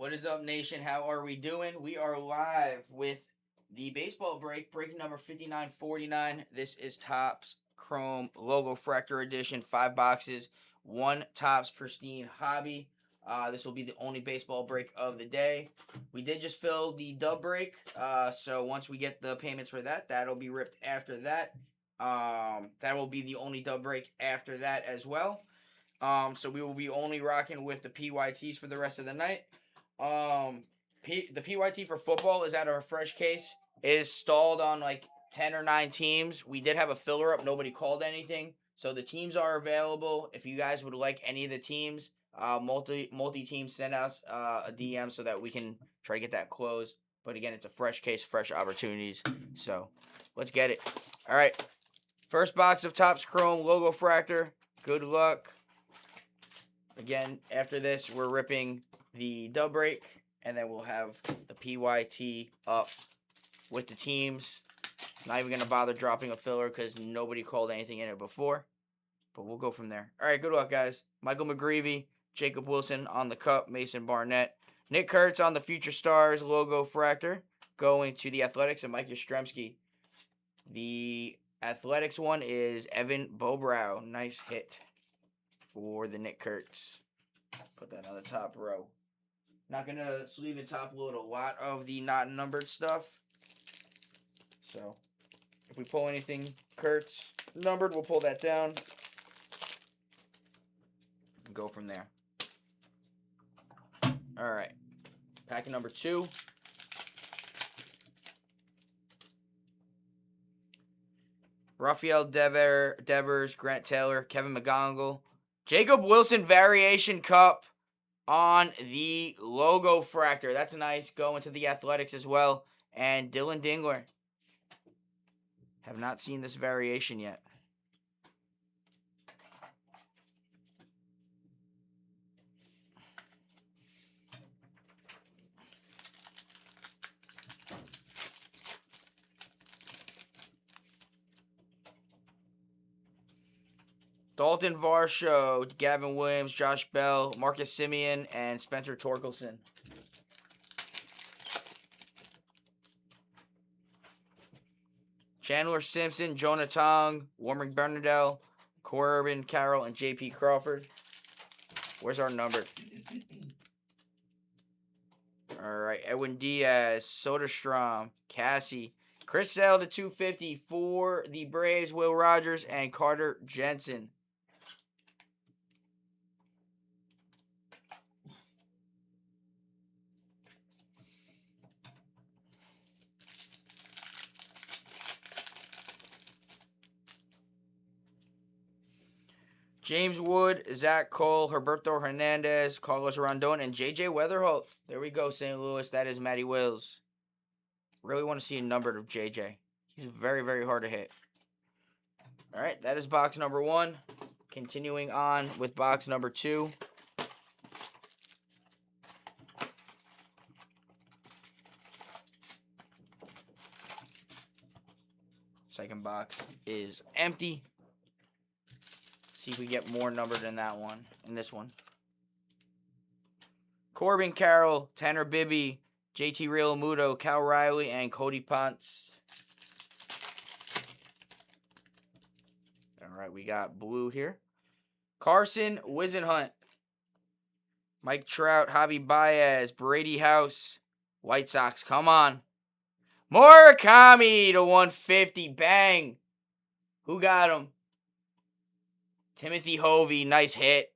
What is up, nation? How are we doing? We are live with the baseball break number 5949. This is Topps Chrome Logo Fractor Edition, 5 boxes, 1 Topps Pristine Hobby. This will be the only baseball break of the day. We did just fill the dub break, so once we get the payments for that, that'll be ripped after that. That will be the only dub break after that as well. So we will be only rocking with the PYTs for the rest of the night. The PYT for football is out of a fresh case. It is stalled on like 10 or 9 teams. We did have a filler up. Nobody called anything. So the teams are available. If you guys would like any of the teams, multi-team, send us a DM so that we can try to get that closed. But again, it's a fresh case, fresh opportunities. So let's get it. All right. First box of Topps Chrome Logo Fractor. Good luck. Again, after this, we're ripping the dub break, and then we'll have the PYT up with the teams. Not even going to bother dropping a filler because nobody called anything in it before. But we'll go from there. All right, good luck, guys. Michael McGreevy, Jacob Wilson on the cup, Mason Barnett. Nick Kurtz on the Future Stars Logo Fractor, going to the Athletics, and Mike Yastrzemski. The Athletics one is Evan Bobrow. Nice hit for the Nick Kurtz. Put that on the top row. Not going to sleeve and top load a lot of the not numbered stuff. So, if we pull anything Kurtz numbered, we'll pull that down. And go from there. Alright. Packet number 2. Rafael Devers, Grant Taylor, Kevin McGonigal. Jacob Wilson Variation Cup on the Logo Fractor. That's nice. Going to the Athletics as well. And Dylan Dingler. Have not seen this variation yet. Dalton Varsho, Gavin Williams, Josh Bell, Marcus Simeon, and Spencer Torkelson. Chandler Simpson, Jonah Tong, Warren Bernadelle, Corbin Carroll, and J.P. Crawford. Where's our number? All right, Edwin Diaz, Soderstrom, Cassie, Chris Sale to 250 for the Braves, Will Rogers, and Carter Jensen. James Wood, Zach Cole, Herberto Hernandez, Carlos Rondon, and J.J. Weatherholt. There we go, St. Louis. That is Matty Wills. Really want to see a number of J.J. He's very, very hard to hit. All right, that is box number 1. Continuing on with box number 2. Second box is empty. See if we get more numbered than that one, in this one. Corbin Carroll, Tanner Bibby, JT Realmuto, Cal Riley, and Cody Ponce. All right, we got blue here. Carson Wisenhunt, Mike Trout, Javi Baez, Brady House, White Sox. Come on. Murakami to 150. Bang. Who got him? Timothy Hovey, nice hit.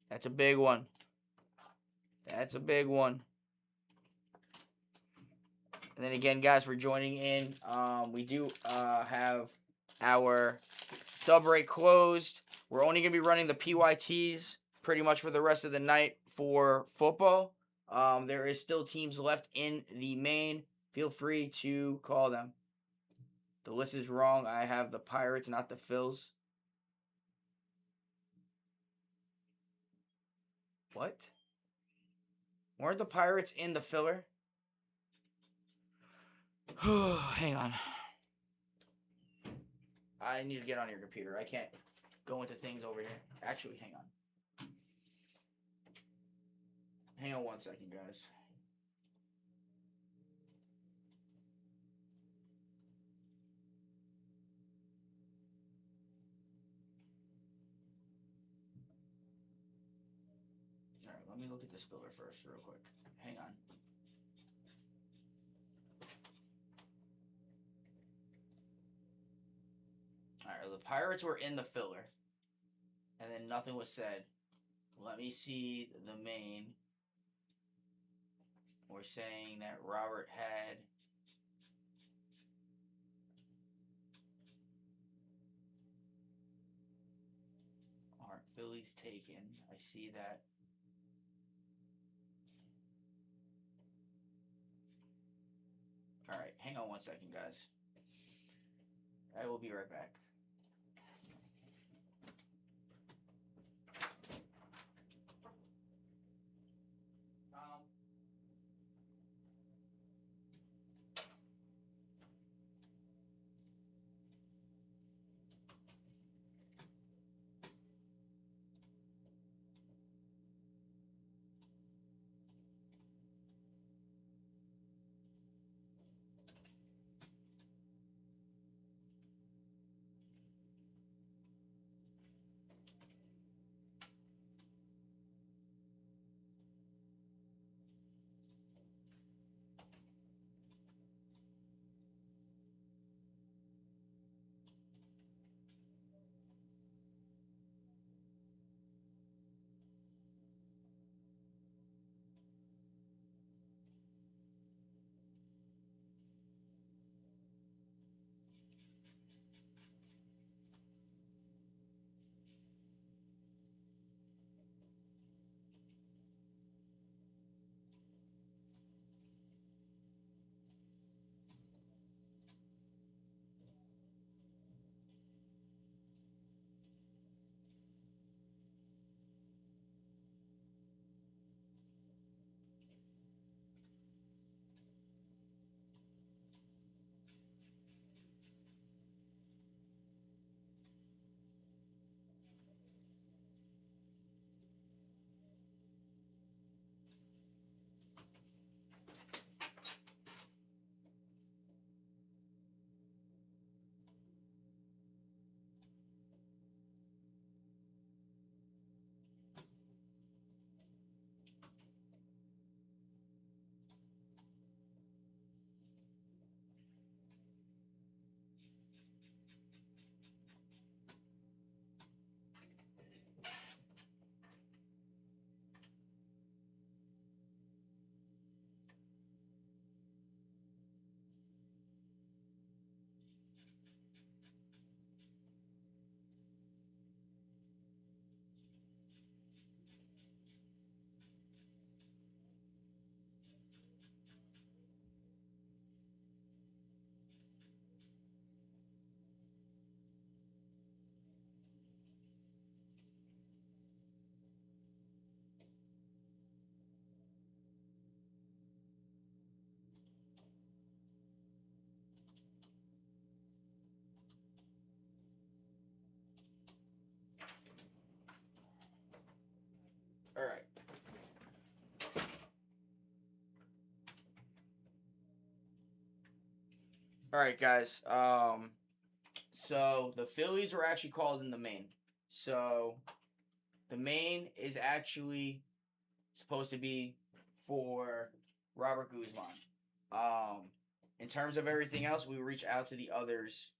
That's a big one. That's a big one. And then again, guys, for joining in, we do have our dub break closed. We're only going to be running the PYTs pretty much for the rest of the night for football. There is still teams left in the main. Feel free to call them. The list is wrong. I have the Pirates, not the Phils. What? Weren't the Pirates in the filler? Hang on. I need to get on your computer. I can't go into things over here. Actually, hang on. Hang on 1 second, guys. All right, let me look at this filler first, real quick. Hang on. All right, the Pirates were in the filler, and then nothing was said. Let me see the main. We're saying that Robert had aren't Phillies taken. I see that. All right, hang on 1 second, guys. I will be right back. All right. All right, guys. So the Phillies were actually called in the main. So the main is actually supposed to be for Robert Guzman. In terms of everything else, we will reach out to the others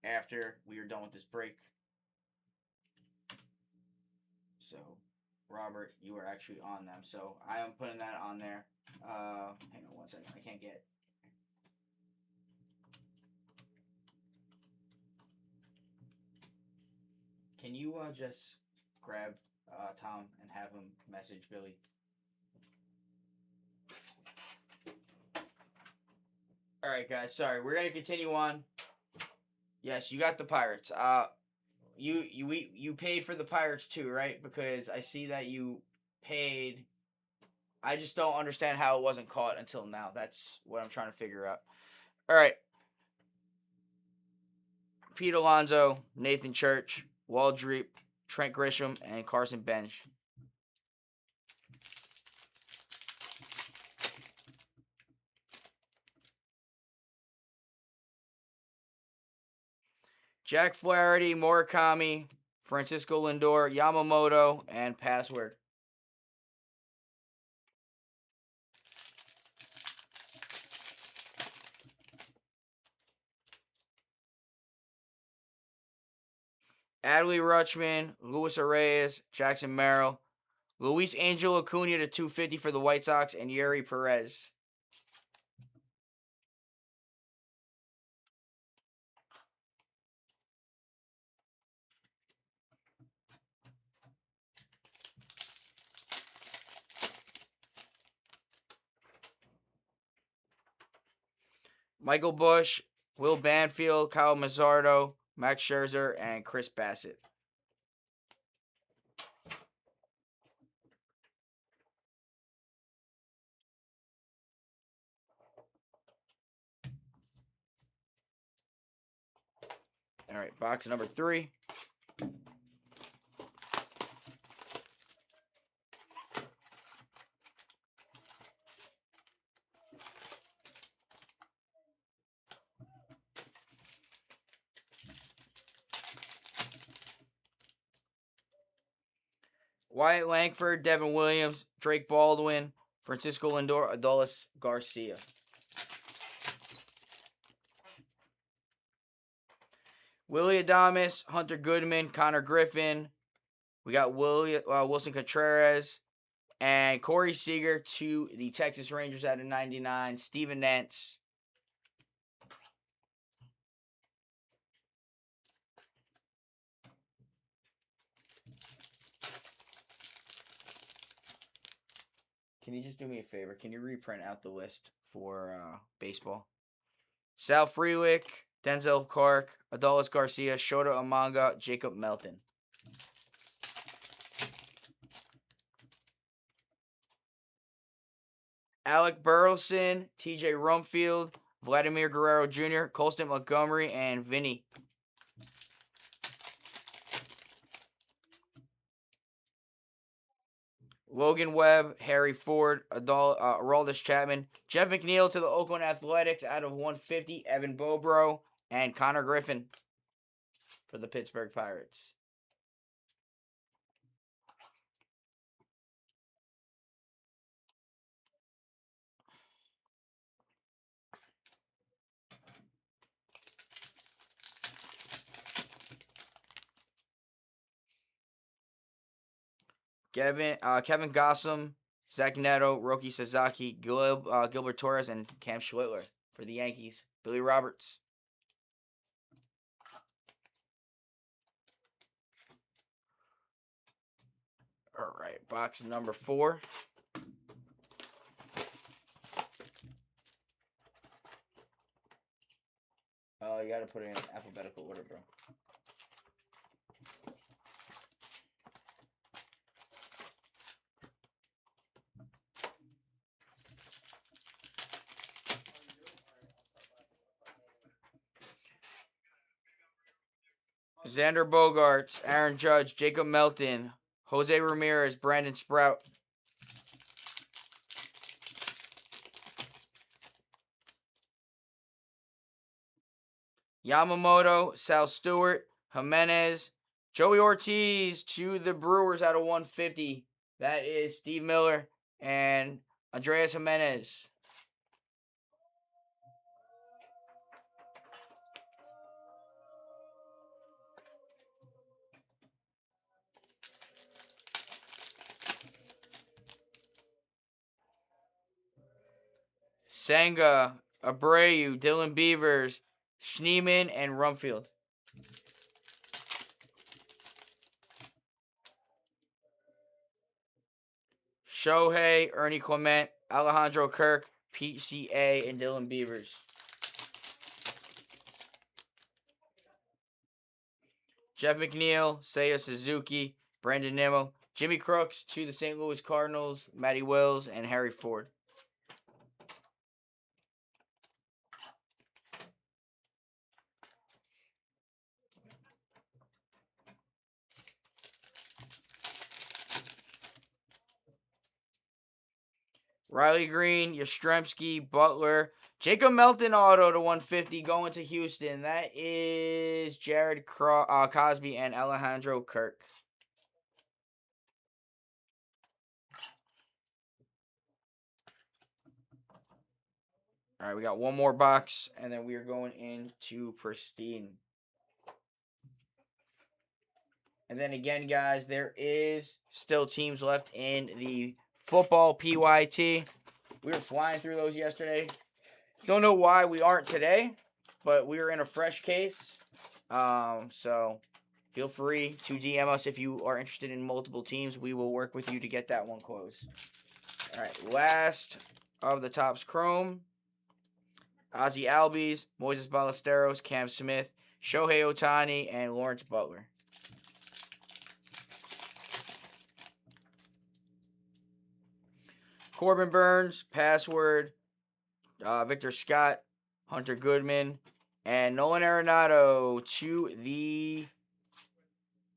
after we are done with this break. So, Robert, you are actually on them. So I am putting that on there. Hang on 1 second. I can't get. Can you just grab Tom and have him message Billy? All right, guys. Sorry, we're gonna continue on. Yes, you got the Pirates. You paid for the Pirates too, right? Because I see that you paid. I just don't understand how it wasn't caught until now. That's what I'm trying to figure out. All right. Pete Alonso, Nathan Church, Waldrep, Trent Grisham, and Carson Bench. Jack Flaherty, Murakami, Francisco Lindor, Yamamoto, and Password. Adley Rutschman, Luis Reyes, Jackson Merrill, Luis Angel Acuna to 250 for the White Sox, and Yuri Perez. Michael Busch, Will Banfield, Kyle Mazzardo, Max Scherzer, and Chris Bassett. All right, box number 3. Wyatt Langford, Devin Williams, Drake Baldwin, Francisco Lindor, Adolis Garcia. Willie Adames, Hunter Goodman, Connor Griffin. We got Wilson Contreras and Corey Seager to the Texas Rangers out of 99. Steven Nance. Can you just do me a favor? Can you reprint out the list for baseball? Sal Frelick, Denzel Clark, Adolis Garcia, Shota Umanga, Jacob Melton. Alec Burleson, TJ Rumfield, Vladimir Guerrero Jr., Colston Montgomery, and Vinny. Logan Webb, Harry Ford, Aroldis Chapman, Jeff McNeil to the Oakland Athletics out of 150, Evan Bobro, and Connor Griffin for the Pittsburgh Pirates. Kevin Gossam, Zach Neto, Roki Sasaki, Gilbert Torres, and Cam Schlittler for the Yankees. Billy Roberts. All right, box number 4. Oh, you got to put it in alphabetical order, bro. Xander Bogaerts, Aaron Judge, Jacob Melton, Jose Ramirez, Brandon Sprout. Yamamoto, Sal Stewart, Jimenez, Joey Ortiz to the Brewers out of 150. That is Steve Miller and Andreas Jimenez. Senga, Abreu, Dylan Beavers, Schneeman, and Rumfield. Shohei, Ernie Clement, Alejandro Kirk, PCA, and Dylan Beavers. Jeff McNeil, Seiya Suzuki, Brandon Nimmo, Jimmy Crooks to the St. Louis Cardinals, Matty Wills, and Harry Ford. Riley Green, Yastrzemski, Butler. Jacob Melton auto to 150 going to Houston. That is Jared Cosby and Alejandro Kirk. All right, we got one more box, and then we are going into Pristine. And then again, guys, there is still teams left in the football PYT. We were flying through those yesterday. Don't know why we aren't today, but we were in a fresh case. So feel free to DM us if you are interested in multiple teams. We will work with you to get that one closed. All right, last of the Topps Chrome. Ozzie Albies, Moises Ballesteros, Cam Smith, Shohei Ohtani, and Lawrence Butler. Corbin Burns, Password, Victor Scott, Hunter Goodman, and Nolan Arenado to the...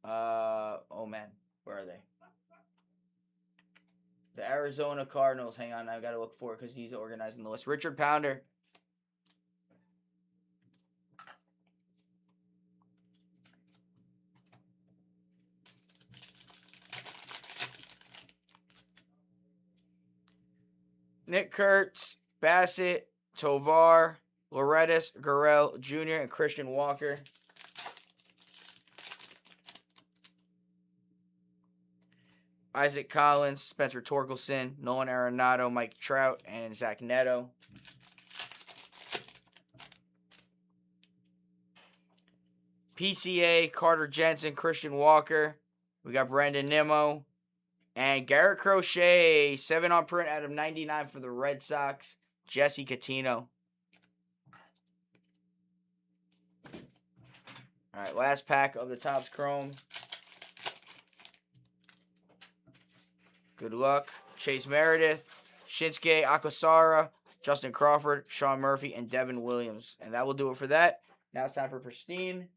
oh, man. Where are they? The Arizona Cardinals. Hang on, I've got to look for it because he's organizing the list. Richard Pounder. Nick Kurtz, Bassett, Tovar, Loretis, Gurrell Jr., and Christian Walker. Isaac Collins, Spencer Torkelson, Nolan Arenado, Mike Trout, and Zach Neto. PCA, Carter Jensen, Christian Walker. We got Brandon Nimmo. And Garrett Crochet, 7 on print out of 99 for the Red Sox, Jesse Catino. All right, last pack of the Topps Chrome. Good luck. Chase Meredith, Shinsuke Akosara, Justin Crawford, Sean Murphy, and Devin Williams. And that will do it for that. Now it's time for Pristine.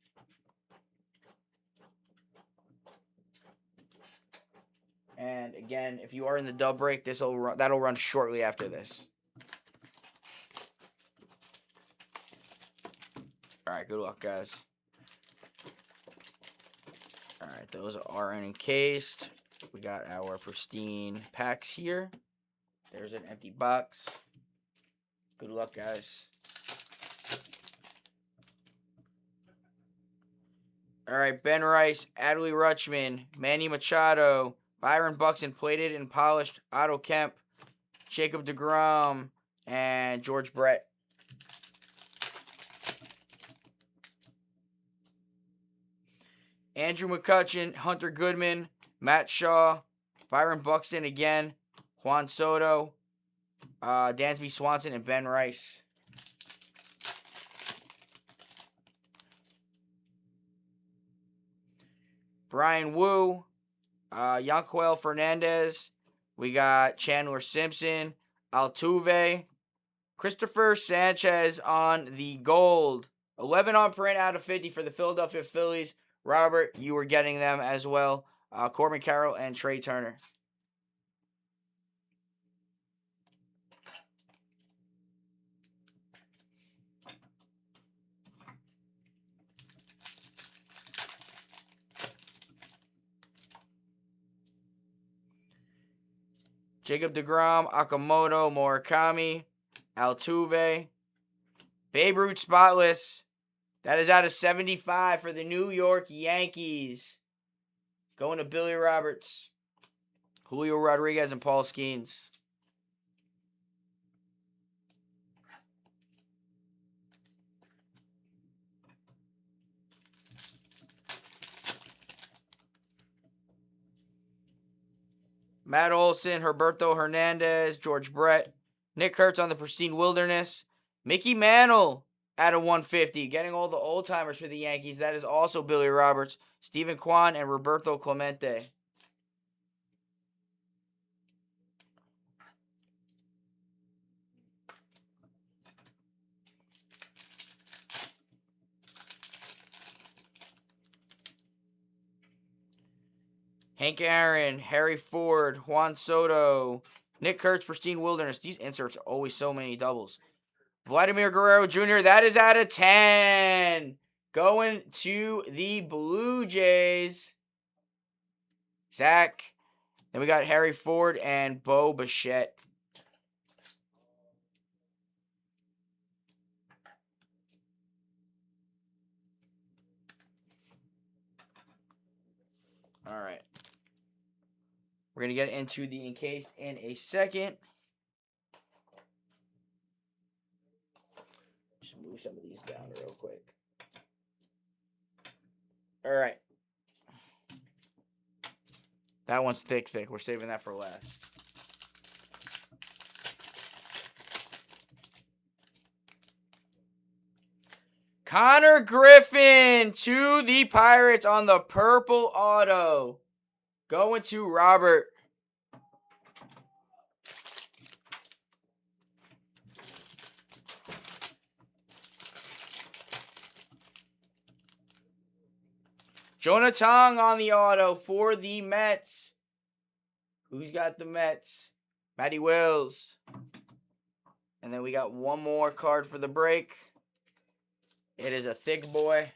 And again, if you are in the dub break, that'll run shortly after this. All right, good luck, guys. All right, those are encased. We got our Pristine packs here. There's an empty box. Good luck, guys. All right, Ben Rice, Adley Rutschman, Manny Machado, Byron Buxton, plated and polished, Otto Kemp, Jacob deGrom, and George Brett. Andrew McCutchen, Hunter Goodman, Matt Shaw, Byron Buxton again, Juan Soto, Dansby Swanson, and Ben Rice. Brian Wu, Yanquel Fernandez. We got Chandler Simpson, Altuve, Christopher Sanchez on the gold. 11 on print out of 50 for the Philadelphia Phillies. Robert, you were getting them as well. Corbin Carroll and Trey Turner. Jacob deGrom, Akamoto, Murakami, Altuve. Babe Ruth spotless. That is out of 75 for the New York Yankees. Going to Billy Roberts, Julio Rodriguez, and Paul Skeens. Matt Olson, Herberto Hernandez, George Brett, Nick Kurtz on the Pristine Wilderness, Mickey Mantle out of 150, getting all the old timers for the Yankees. That is also Billy Roberts, Stephen Kwan, and Roberto Clemente. Hank Aaron, Harry Ford, Juan Soto, Nick Kurtz, Pristine Wilderness. These inserts are always so many doubles. Vladimir Guerrero Jr., that is out of 10. Going to the Blue Jays. Zach. Then we got Harry Ford and Bo Bichette. All right. We're going to get into the encased in a second. Just move some of these down real quick. All right. That one's thick. We're saving that for last. Connor Griffin to the Pirates on the purple auto. Going to Robert. Jonah Tong on the auto for the Mets. Who's got the Mets? Matty Wills. And then we got one more card for the break. It is a thick boy.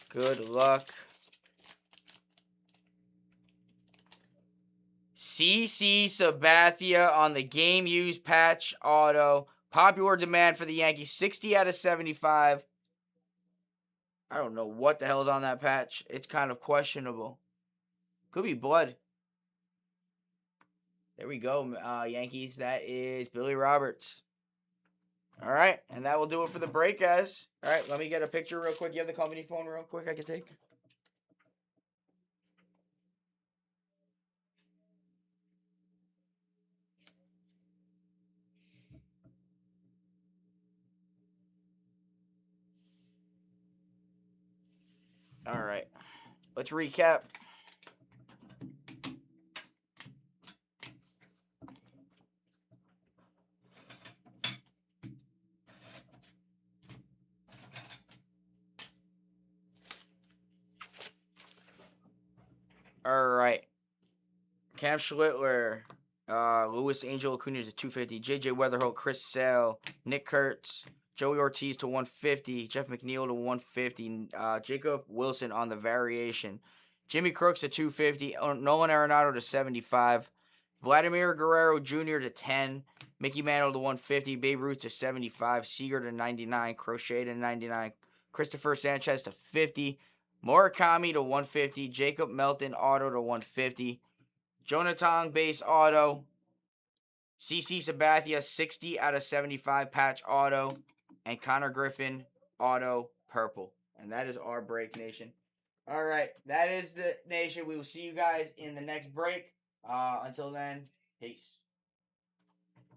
Good luck. CC Sabathia on the game used patch auto. Popular demand for the Yankees. 60 out of 75. I don't know what the hell's on that patch. It's kind of questionable. Could be blood. There we go, Yankees. That is Billy Roberts. All right, and that will do it for the break, guys. All right, let me get a picture real quick. You have the company phone real quick I can take? All right, let's recap. All right. Cam Schlittler, Louis Angel Acuna to 250, JJ Weatherholt, Chris Sale, Nick Kurtz, Joey Ortiz to 150, Jeff McNeil to 150, Jacob Wilson on the variation, Jimmy Crooks to 250, Nolan Arenado to 75, Vladimir Guerrero Jr. to 10, Mickey Mantle to 150, Babe Ruth to 75, Seager to 99, Crochet to 99, Christopher Sanchez to 50, Murakami to 150, Jacob Melton auto to 150, Jonah Tong base auto, CC Sabathia 60 out of 75 patch auto, and Connor Griffin auto purple. And that is our break, nation. All right, that is the nation. We will see you guys in the next break. Until then, peace.